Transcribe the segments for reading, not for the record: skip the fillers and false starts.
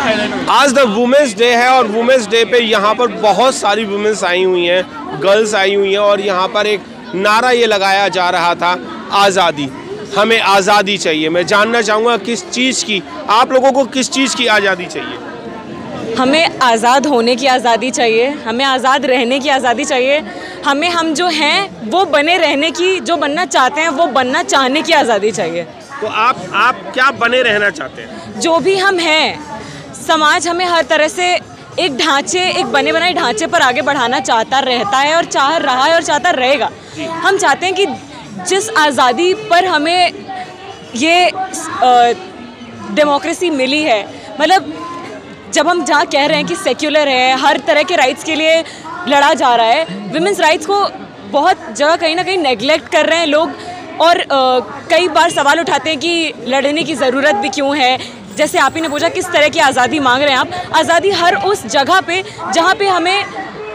आज the women's day है और वुमेंस डे पे यहाँ पर बहुत सारी वुमेंस आई हुई हैं, गर्ल्स आई हुई हैं और यहाँ पर एक नारा ये लगाया जा रहा था, आज़ादी, हमें आज़ादी चाहिए। मैं जानना चाहूँगा किस चीज़ की, आप लोगों को किस चीज़ की आज़ादी चाहिए? हमें आज़ाद होने की आज़ादी चाहिए, हमें आज़ाद रहने की आज़ादी चाहिए, हमें हम जो हैं वो बने रहने की, जो बनना चाहते हैं वो बनना चाहने की आज़ादी चाहिए। तो आप क्या बने रहना चाहते हैं? जो भी हम हैं, समाज हमें हर तरह से एक ढांचे, एक बने बनाए ढांचे पर आगे बढ़ाना चाहता रहता है और चाह रहा है और चाहता रहेगा। हम चाहते हैं कि जिस आज़ादी पर हमें ये डेमोक्रेसी मिली है, मतलब जब हम जहाँ कह रहे हैं कि सेक्युलर है, हर तरह के राइट्स के लिए लड़ा जा रहा है, विमेंस राइट्स को बहुत जगह कहीं ना कहीं नेगलेक्ट कर रहे हैं लोग और कई बार सवाल उठाते हैं कि लड़ने की ज़रूरत भी क्यों है। जैसे आप ही ने पूछा किस तरह की आज़ादी मांग रहे हैं आप, आज़ादी हर उस जगह पे जहाँ पे हमें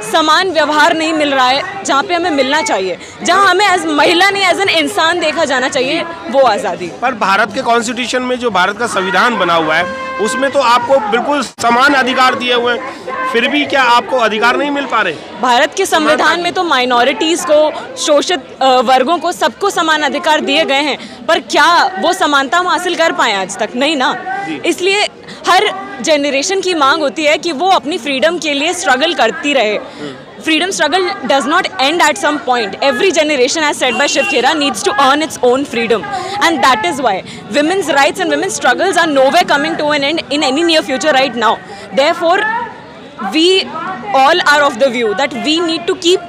समान व्यवहार नहीं मिल रहा है, जहाँ पे हमें मिलना चाहिए, जहाँ हमें एज महिला नहीं एज एन इंसान देखा जाना चाहिए, वो आज़ादी। पर भारत के कॉन्स्टिट्यूशन में जो भारत का संविधान बना हुआ है उसमें तो आपको बिल्कुल समान अधिकार दिए हुए हैं, फिर भी क्या आपको अधिकार नहीं मिल पा रहे? भारत के संविधान में तो माइनॉरिटीज़ को, शोषित वर्गों को, सबको समान अधिकार दिए गए हैं, पर क्या वो समानता हम हासिल कर पाए आज तक? नहीं ना। इसलिए हर जनरेशन की मांग होती है कि वो अपनी फ्रीडम के लिए स्ट्रगल करती रहे। Freedom struggle does not end at some point. Every generation, as said by Shiv Khera, needs to earn its own freedom. And that is why women's rights and women's struggles are nowhere coming to an end in any near future right now. Therefore, we all are of the view that we need to keep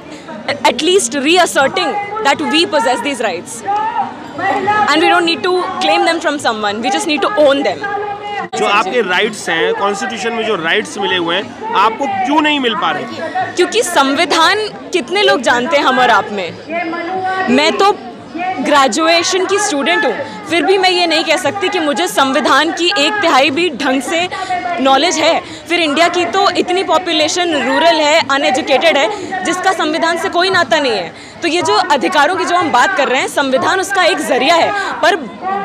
at least reasserting that we possess these rights. And we don't need to claim them from someone. We just need to own them. जो आपके rights हैं, constitution में जो rights मिले हुए हैं, आपको क्यों नहीं मिल पा रहे? क्योंकि संविधान कितने लोग जानते हैं हम और आप में। मैं तो ग्रेजुएशन की स्टूडेंट हूँ, फिर भी मैं ये नहीं कह सकती कि मुझे संविधान की 1/3 भी ढंग से नॉलेज है। फिर इंडिया की तो इतनी पॉपुलेशन रूरल है, अनएजुकेटेड है, जिसका संविधान से कोई नाता नहीं है। तो ये जो अधिकारों की जो हम बात कर रहे हैं, संविधान उसका एक जरिया है, पर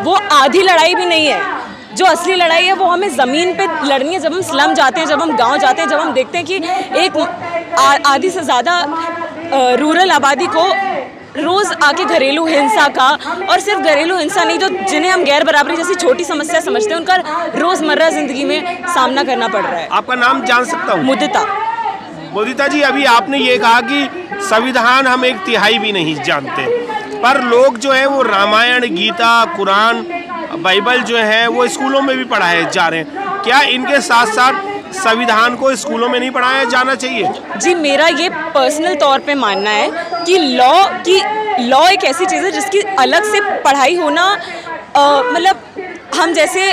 वो आधी लड़ाई भी नहीं है। जो असली लड़ाई है वो हमें ज़मीन पे लड़नी है। जब हम स्लम जाते हैं, जब हम गांव जाते हैं, जब हम देखते हैं कि एक आधी से ज़्यादा रूरल आबादी को रोज़ आके घरेलू हिंसा का, और सिर्फ घरेलू हिंसा नहीं, जो जिन्हें हम गैर बराबरी जैसी छोटी समस्या समझते हैं, उनका रोज़मर्रा ज़िंदगी में सामना करना पड़ रहा है। आपका नाम जान सकता हूँ? मुदिता। मुदिता जी, अभी आपने ये कहा कि संविधान हम 1/3 भी नहीं जानते, पर लोग जो है वो रामायण, गीता, कुरान, बाइबल जो है वो स्कूलों में भी पढ़ाए जा रहे हैं। क्या इनके साथ साथ संविधान को स्कूलों में नहीं पढ़ाया जाना चाहिए? जी, मेरा ये पर्सनल तौर पे मानना है कि लॉ एक ऐसी चीज़ है जिसकी अलग से पढ़ाई होना, मतलब हम जैसे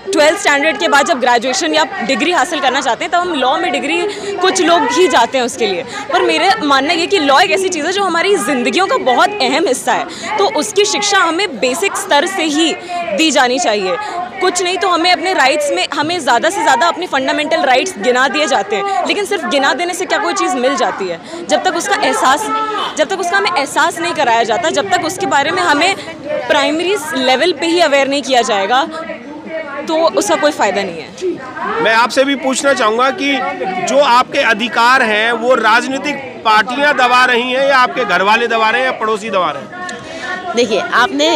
12th स्टैंडर्ड के बाद जब ग्रेजुएशन या डिग्री हासिल करना चाहते हैं, तब हम लॉ में डिग्री कुछ लोग ही जाते हैं उसके लिए। पर मेरा मानना ये कि लॉ एक ऐसी चीज़ है जो हमारी ज़िंदगियों का बहुत अहम हिस्सा है, तो उसकी शिक्षा हमें बेसिक स्तर से ही दी जानी चाहिए। कुछ नहीं तो हमें अपने राइट्स में, हमें ज़्यादा से ज़्यादा अपने फंडामेंटल राइट्स गिना दिए जाते हैं, लेकिन सिर्फ गिना देने से क्या कोई चीज़ मिल जाती है? जब तक उसका हमें एहसास नहीं कराया जाता, जब तक उसके बारे में हमें प्राइमरी लेवल पे ही अवेयर नहीं किया जाएगा, तो उसका कोई फ़ायदा नहीं है। मैं आपसे भी पूछना चाहूँगा कि जो आपके अधिकार हैं वो राजनीतिक पार्टियाँ दबा रही हैं या आपके घर वाले दबा रहे हैं या पड़ोसी दबा रहे हैं? देखिए, आपने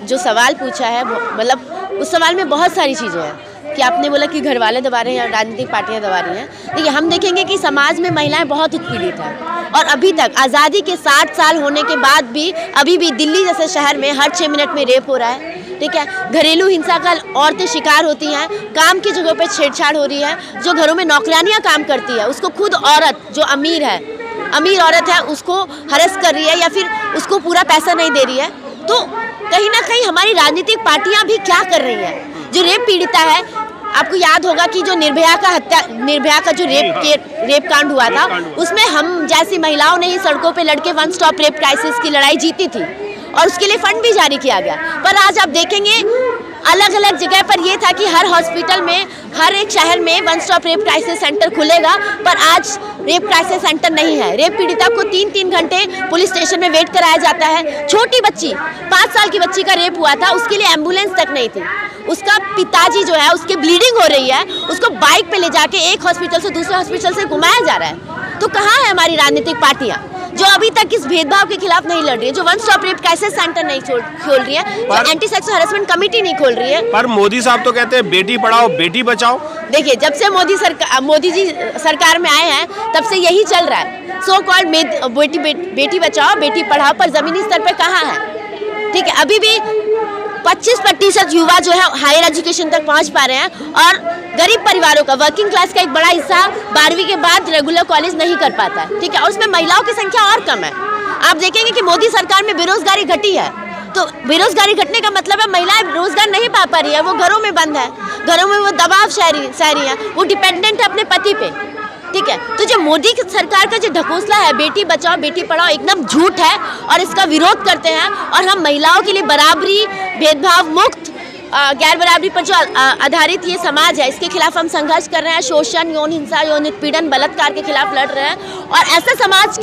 जो सवाल पूछा है, मतलब उस सवाल में बहुत सारी चीज़ें हैं कि आपने बोला कि घर वाले दबा रहे हैं या राजनीतिक पार्टियाँ दबा रही हैं। देखिए, हम देखेंगे कि समाज में महिलाएं बहुत उत्पीड़ित हैं और अभी तक आज़ादी के 60 साल होने के बाद भी अभी भी दिल्ली जैसे शहर में हर 6 मिनट में रेप हो रहा है। ठीक है, घरेलू हिंसा का औरतें शिकार होती हैं, काम की जगहों पे छेड़छाड़ हो रही है, जो घरों में नौकरानियाँ काम करती है उसको खुद औरत जो अमीर औरत है उसको हरस कर रही है या फिर उसको पूरा पैसा नहीं दे रही है। तो कहीं ना कहीं हमारी राजनीतिक पार्टियां भी क्या कर रही हैं? जो रेप पीड़िता है, आपको याद होगा कि जो निर्भया का जो रेप कांड हुआ था, उसमें हम जैसी महिलाओं ने ही सड़कों पे लड़के वन स्टॉप रेप क्राइसिस की लड़ाई जीती थी और उसके लिए फंड भी जारी किया गया। पर आज आप देखेंगे अलग अलग जगह पर ये था कि हर हॉस्पिटल में, हर एक शहर में one stop rape crisis centre खुलेगा, पर आज रेप क्राइसिस सेंटर नहीं है। रेप पीड़िता को 3-3 घंटे पुलिस स्टेशन में वेट कराया जाता है। छोटी बच्ची 5 साल की बच्ची का रेप हुआ था, उसके लिए एम्बुलेंस तक नहीं थी। उसका पिताजी जो है, उसके ब्लीडिंग हो रही है, उसको बाइक पे ले जाके एक हॉस्पिटल से दूसरे हॉस्पिटल से घुमाया जा रहा है। तो कहाँ है हमारी राजनीतिक पार्टियां जो अभी तक इस भेदभाव के खिलाफ नहीं लड़ रही है, जो one stop rape crisis centre नहीं खोल रही है, जो एंटी सेक्सुअल हैरेसमेंट कमेटी नहीं खोल रही है। पर मोदी साहब तो कहते हैं बेटी पढ़ाओ बेटी बचाओ। देखिए, जब से मोदी जी सरकार में आए हैं तब से यही चल रहा है। सो कॉल्ड बेटी बचाओ बेटी पढ़ाओ, पर जमीनी स्तर पे कहाँ है? ठीक है, अभी भी 25% युवा जो है हायर एजुकेशन तक पहुंच पा रहे हैं, और गरीब परिवारों का, वर्किंग क्लास का एक बड़ा हिस्सा 12वीं के बाद रेगुलर कॉलेज नहीं कर पाता है। ठीक है, और उसमें महिलाओं की संख्या और कम है। आप देखेंगे कि मोदी सरकार में बेरोजगारी घटी है, तो बेरोजगारी घटने का मतलब है महिलाएं रोजगार नहीं पा रही है, वो घरों में बंद है, घरों में वो दबाव सह रही है, वो डिपेंडेंट है अपने पति पे। ठीक है, तो जो मोदी की सरकार का जो ढकोसला है बेटी बचाओ बेटी पढ़ाओ, एकदम झूठ है, और इसका विरोध करते हैं। और हम महिलाओं के लिए बराबरी, भेदभाव मुक्त, गैर बराबरी पर जो आधारित ये समाज है, इसके खिलाफ हम संघर्ष कर रहे हैं। शोषण, यौन हिंसा, यौन उत्पीड़न, बलात्कार के खिलाफ लड़ रहे हैं, और ऐसे समाज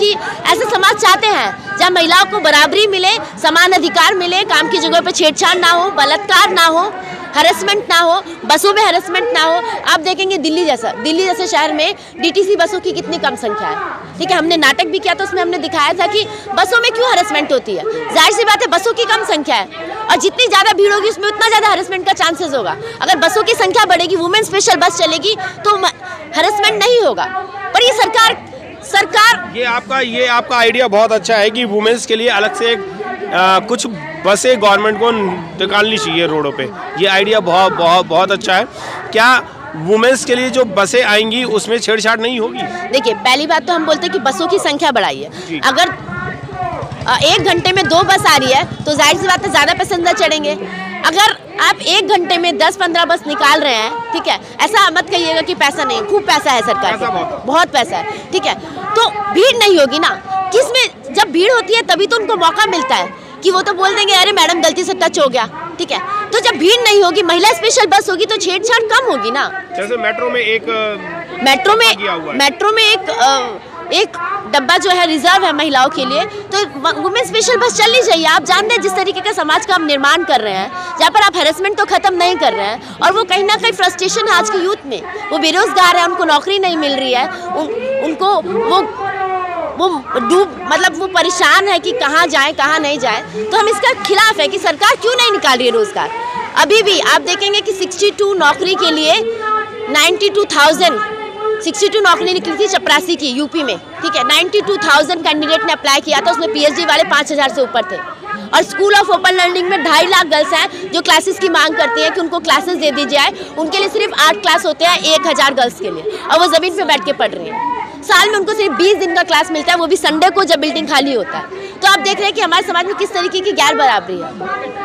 चाहते हैं जहाँ महिलाओं को बराबरी मिले, समान अधिकार मिले, काम की जगह पर छेड़छाड़ ना हो, बलात्कार ना हो, हरेसमेंट ना हो, बसों में हरेसमेंट ना हो। आप देखेंगे दिल्ली जैसे शहर में डीटीसी बसों की कितनी कम संख्या है। ठीक है, हमने नाटक भी किया तो उसमें हमने दिखाया था कि बसों में क्यों हरेसमेंट होती है। जाहिर सी बात है, बसों की कम संख्या है, और जितनी ज़्यादा भीड़ होगी उसमें उतना ज़्यादा हरेसमेंट का चांसेस होगा। अगर बसों की संख्या बढ़ेगी, वुमेन स्पेशल बस चलेगी, तो हरेसमेंट नहीं होगा। पर ये सरकार ये आपका आइडिया बहुत अच्छा है कि वुमेन्स के लिए अलग से कुछ बसें गवर्नमेंट को निकालनी चाहिए रोडों पे। ये आइडिया बहुत अच्छा है। क्या वुमेन्स के लिए जो बसें आएंगी उसमें छेड़छाड़ नहीं होगी? देखिए, पहली बात तो हम बोलते हैं कि बसों की संख्या बढ़ाइए। अगर 1 घंटे में 2 बस आ रही है तो जाहिर सी बात है ज़्यादा पैसेंजर चढ़ेंगे। अगर आप 1 घंटे में 10-15 बस निकाल रहे हैं, ठीक है, ऐसा मत कहिएगा कि पैसा नहीं, खूब पैसा है सरकार के, बहुत पैसा है। ठीक है, तो भीड़ नहीं होगी ना, किसमें जब भीड़ होती है तभी तो उनको मौका मिलता है कि वो तो बोल देंगे अरे मैडम गलती से टच हो गया। ठीक है, तो जब भीड़ नहीं होगी, महिला स्पेशल बस होगी, तो छेड़छाड़ कम होगी ना। जैसे मेट्रो में एक डब्बा जो है रिजर्व है महिलाओं के लिए, तो वुमेन स्पेशल बस चलनी चाहिए। आप जानते हैं जिस तरीके का समाज का हम निर्माण कर रहे हैं, जहाँ पर आप हैरेसमेंट तो खत्म नहीं कर रहे हैं, और वो कहीं ना कहीं फ्रस्ट्रेशन है आज के यूथ में। वो बेरोजगार है, उनको नौकरी नहीं मिल रही है, उनको वो परेशान है कि कहाँ जाए कहाँ नहीं जाए। तो हम इसका खिलाफ है कि सरकार क्यों नहीं निकाल रही है रोजगार। अभी भी आप देखेंगे कि 62 नौकरी के लिए 62 नौकरी निकली थी चपरासी की यूपी में। ठीक है, 92,000 कैंडिडेट ने अप्लाई किया था, उसमें पीएचडी वाले 5,000 से ऊपर थे। और स्कूल ऑफ ओपन लर्निंग में 2.5 लाख गर्ल्स हैं जो क्लासेस की मांग करती हैं कि उनको क्लासेस दे दी जाए। उनके लिए सिर्फ 8 क्लास होते हैं 1000 गर्ल्स के लिए, और वो ज़मीन पे बैठ के पढ़ रही हैं। साल में उनको सिर्फ 20 दिन का क्लास मिलता है, वो भी संडे को जब बिल्डिंग खाली होता है। तो आप देख रहे हैं कि हमारे समाज में किस तरीके की गैर बराबरी है,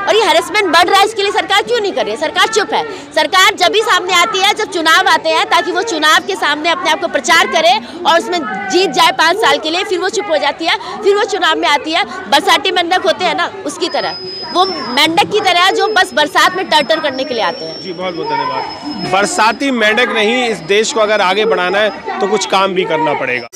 और ये हैरेसमेंट बढ़ रहा है। इसके लिए सरकार क्यों नहीं कर रही है? सरकार चुप है। सरकार जब भी सामने आती है जब चुनाव आते हैं, ताकि वो चुनाव के सामने अपने आप को प्रचार करे और उसमें जीत जाए 5 साल के लिए, फिर वो चुप हो जाती है। फिर वो चुनाव में आती है, बरसाती मेंढक होते हैं ना, उसकी तरह, वो मेंढक की तरह जो बस बरसात में टर्टर करने के लिए आते हैं। जी बहुत धन्यवाद। बरसाती मेंढक नहीं, इस देश को अगर आगे बढ़ाना है तो कुछ काम भी करना पड़ेगा।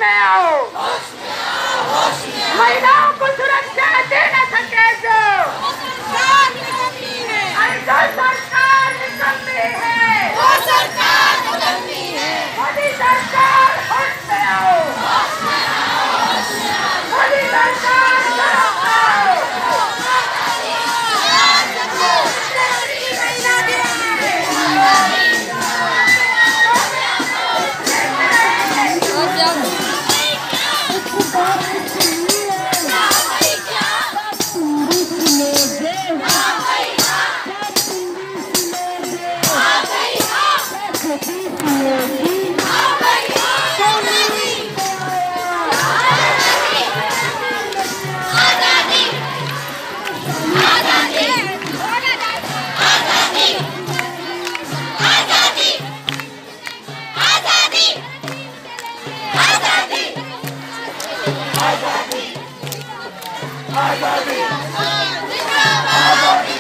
में आओ, महिलाओं को सुरक्षा दे न सके जो सरकार निकम्मी है, वो सरकार निकम्मी है। मोदी सरकार होश में आओ, मोदी सरकार तरफ आओ। आजादी, आजादी, आजादी,